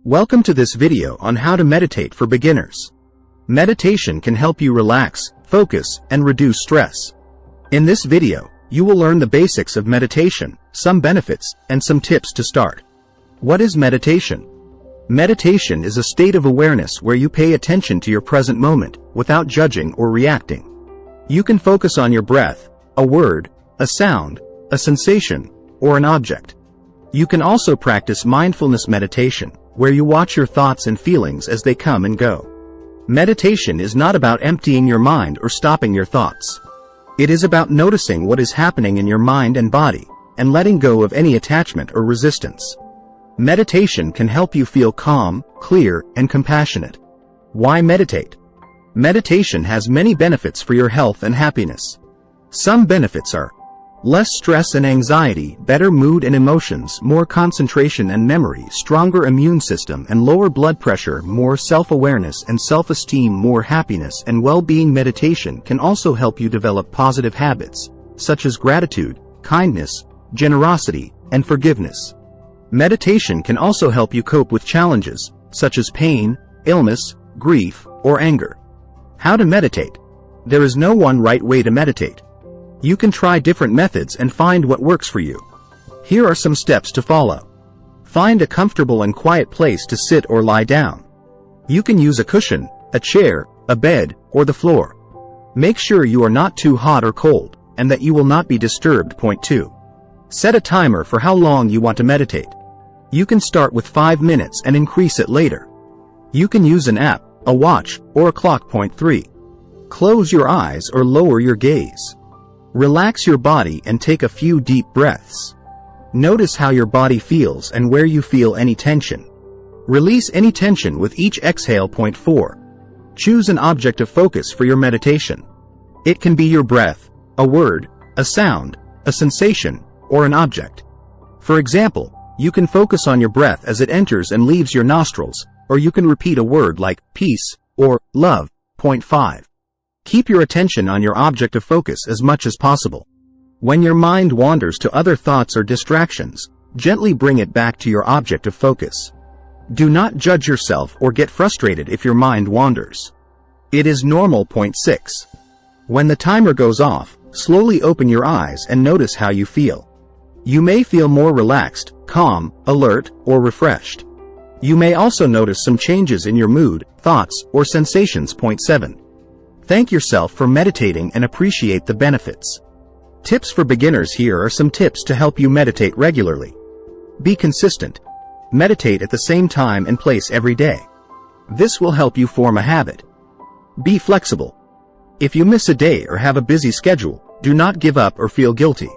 Welcome to this video on how to meditate for beginners. Meditation can help you relax, focus, and reduce stress. In this video, you will learn the basics of meditation, some benefits, and some tips to start. What is meditation? Meditation is a state of awareness where you pay attention to your present moment, without judging or reacting. You can focus on your breath, a word, a sound, a sensation, or an object. You can also practice mindfulness meditation, where you watch your thoughts and feelings as they come and go. Meditation is not about emptying your mind or stopping your thoughts. It is about noticing what is happening in your mind and body, and letting go of any attachment or resistance. Meditation can help you feel calm, clear, and compassionate. Why meditate? Meditation has many benefits for your health and happiness. Some benefits are less stress and anxiety, better mood and emotions, more concentration and memory, stronger immune system and lower blood pressure, more self-awareness and self-esteem, more happiness and well-being. Meditation can also help you develop positive habits, such as gratitude, kindness, generosity, and forgiveness. Meditation can also help you cope with challenges, such as pain, illness, grief, or anger. How to meditate? There is no one right way to meditate. You can try different methods and find what works for you. Here are some steps to follow. Find a comfortable and quiet place to sit or lie down. You can use a cushion, a chair, a bed, or the floor. Make sure you are not too hot or cold, and that you will not be disturbed. Point 2. Set a timer for how long you want to meditate. You can start with 5 minutes and increase it later. You can use an app, a watch, or a clock. Point 3. Close your eyes or lower your gaze. Relax your body and take a few deep breaths. Notice how your body feels and where you feel any tension. Release any tension with each exhale. Point 4. Choose an object of focus for your meditation. It can be your breath, a word, a sound, a sensation, or an object. For example, you can focus on your breath as it enters and leaves your nostrils, or you can repeat a word like peace or love. Point 5. Keep your attention on your object of focus as much as possible. When your mind wanders to other thoughts or distractions, gently bring it back to your object of focus. Do not judge yourself or get frustrated if your mind wanders. It is normal. Point 6. When the timer goes off, slowly open your eyes and notice how you feel. You may feel more relaxed, calm, alert, or refreshed. You may also notice some changes in your mood, thoughts, or sensations. Point 7. Thank yourself for meditating and appreciate the benefits. Tips for beginners. Here are some tips to help you meditate regularly. Be consistent. Meditate at the same time and place every day. This will help you form a habit. Be flexible. If you miss a day or have a busy schedule, do not give up or feel guilty.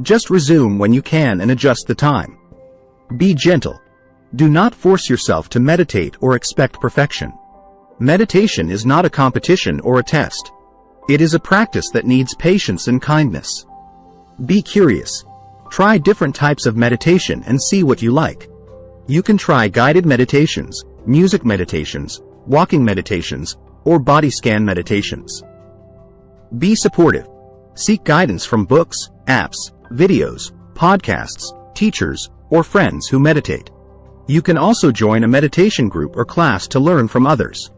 Just resume when you can and adjust the time. Be gentle. Do not force yourself to meditate or expect perfection. Meditation is not a competition or a test. It is a practice that needs patience and kindness. Be curious. Try different types of meditation and see what you like. You can try guided meditations, music meditations, walking meditations, or body scan meditations. Be supportive. Seek guidance from books, apps, videos, podcasts, teachers, or friends who meditate. You can also join a meditation group or class to learn from others.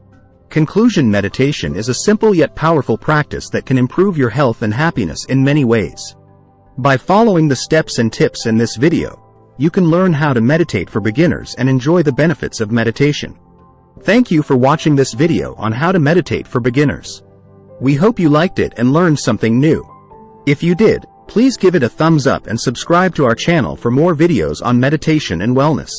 Conclusion. Meditation is a simple yet powerful practice that can improve your health and happiness in many ways. By following the steps and tips in this video, you can learn how to meditate for beginners and enjoy the benefits of meditation. Thank you for watching this video on how to meditate for beginners. We hope you liked it and learned something new. If you did, please give it a thumbs up and subscribe to our channel for more videos on meditation and wellness.